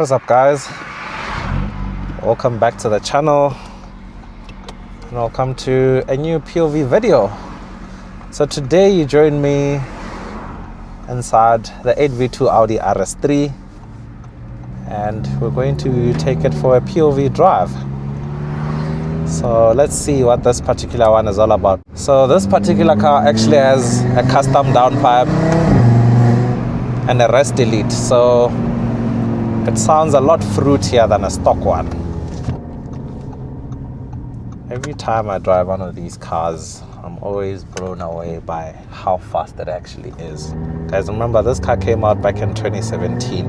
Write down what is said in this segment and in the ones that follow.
What's up, guys? Welcome back to the channel and welcome to a new POV video. So today you join me inside the 8v2 Audi RS3 and we're going to take it for a POV drive. So let's see what this particular one is all about. So this particular car actually has a custom downpipe and a rest delete, so it sounds a lot fruitier than a stock one. Every time I drive one of these cars, I'm always blown away by how fast it actually is. Guys, remember this car came out back in 2017.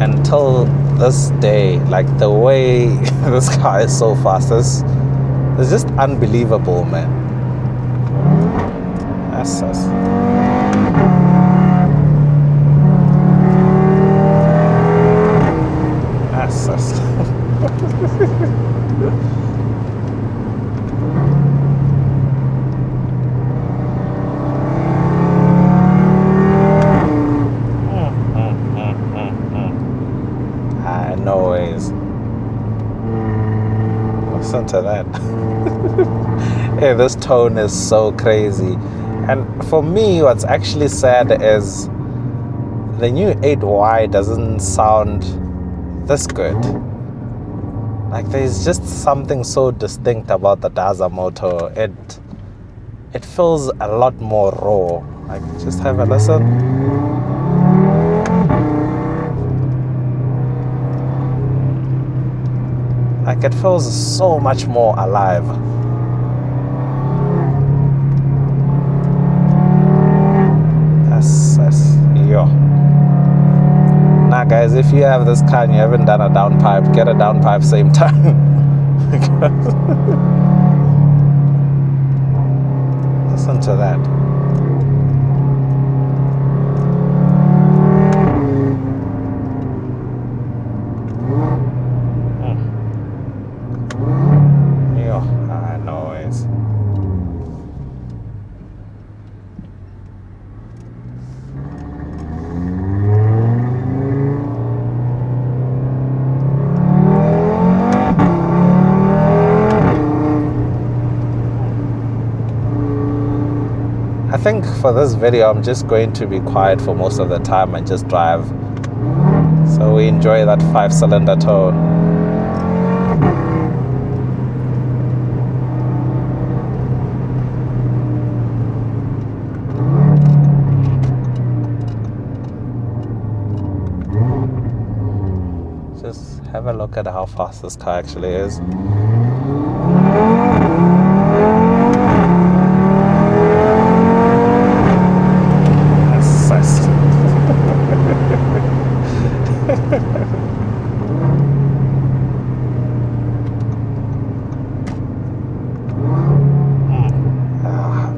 Until this day, like the way this car is so fast is just unbelievable, man. That's us. No ways. Listen to that. Hey, this tone is so crazy. And for me, what's actually sad is the new 8Y doesn't sound this good. Like, there's just something so distinct about the Daza motor. It feels a lot more raw. Like, just have a listen. Like, it feels so much more alive. That's yo. Now, guys, if you have this car and you haven't done a downpipe, get a downpipe same time. Listen to that. I think for this video I'm just going to be quiet for most of the time and just drive, so we enjoy that 5-cylinder tone. Just have a look at how fast this car actually is.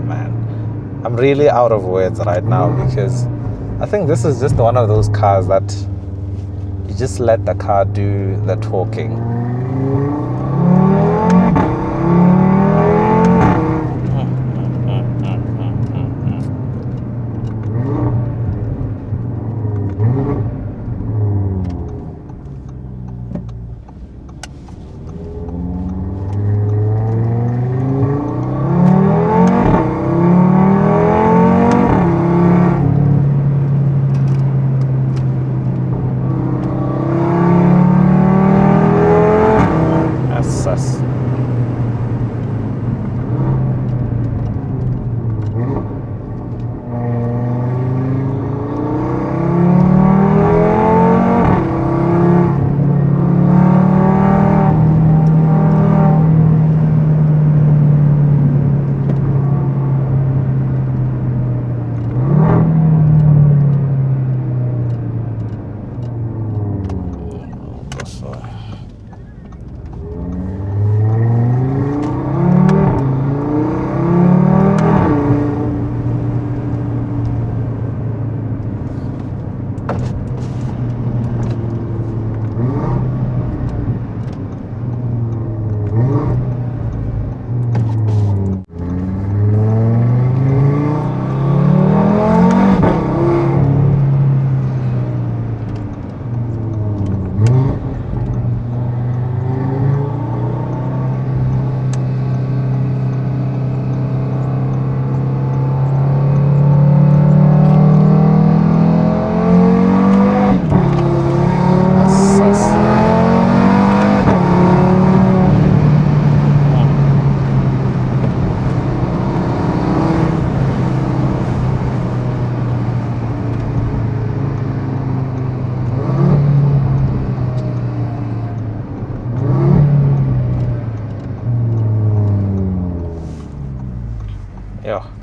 Man, I'm really out of words right now because I think this is just one of those cars that you just let the car do the talking.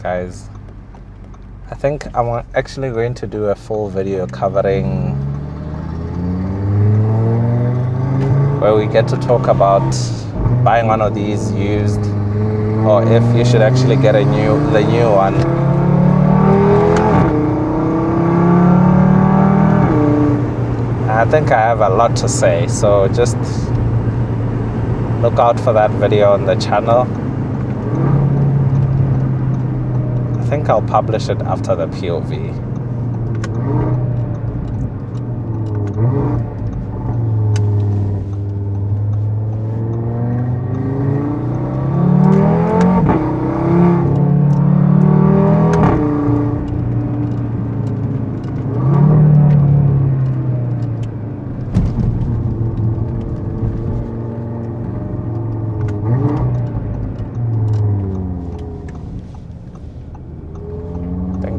guys. I think I'm actually going to do a full video covering where we get to talk about buying one of these used, or if you should actually get the new one. I think I have a lot to say, so just look out for that video on the channel. I think I'll publish it after the POV.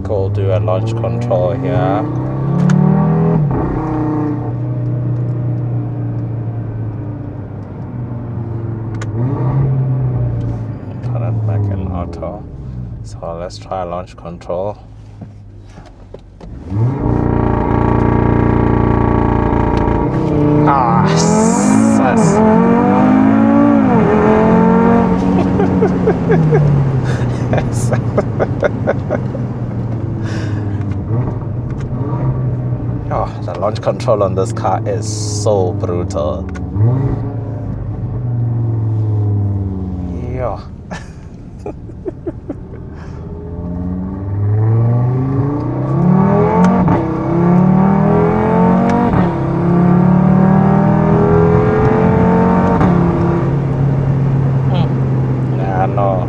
We'll do a launch control here. Put it back in auto. So let's try launch control. Ah, yes. Oh, the launch control on this car is so brutal. Yeah. Yeah, no.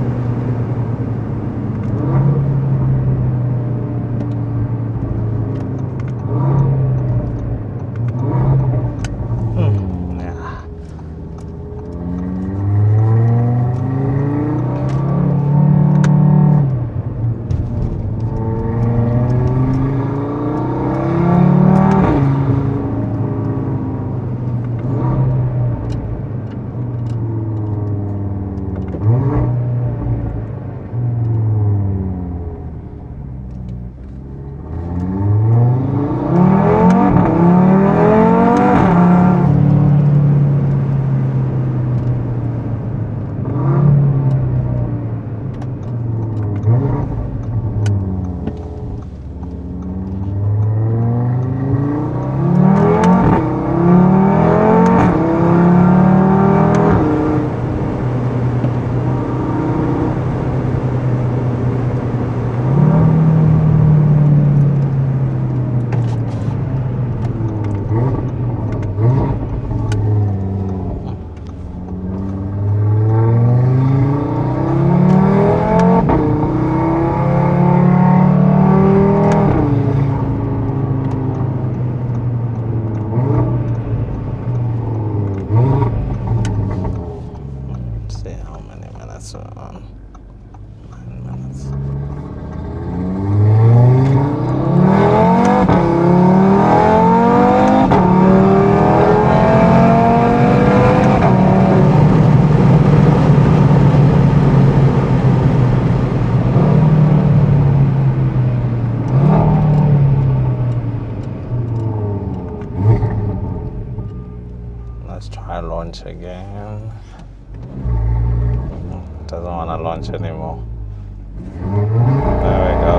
Let's try launch again. Doesn't want to launch anymore. There we go.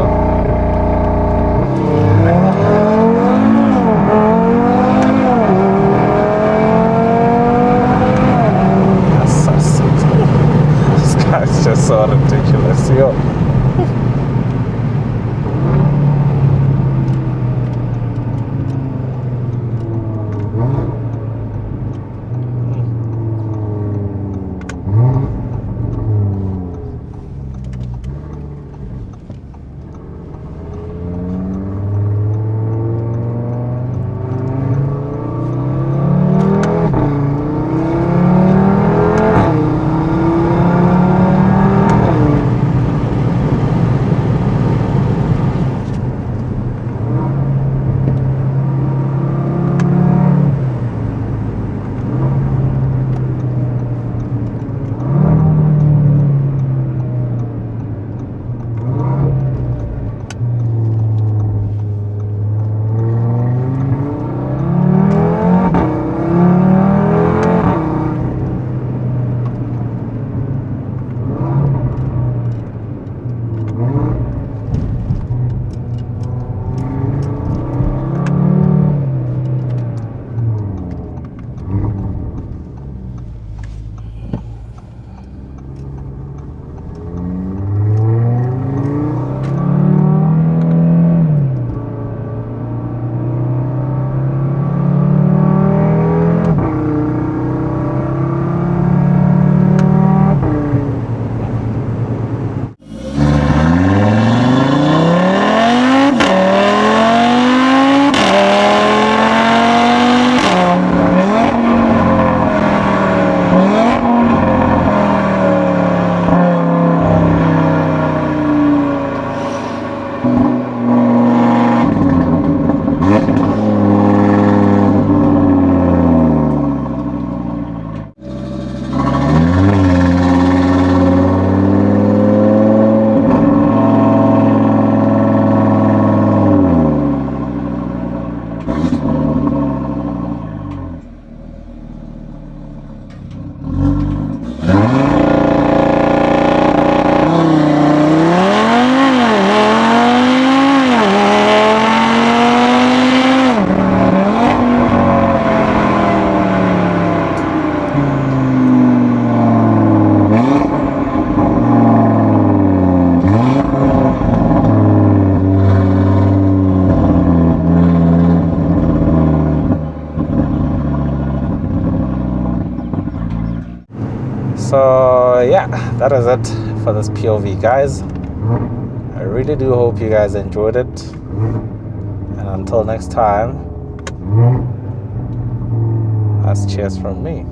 This guy's just so ridiculous. Yo. So yeah, that is it for this POV, guys. I really do hope you guys enjoyed it, and until next time, that's cheers from me.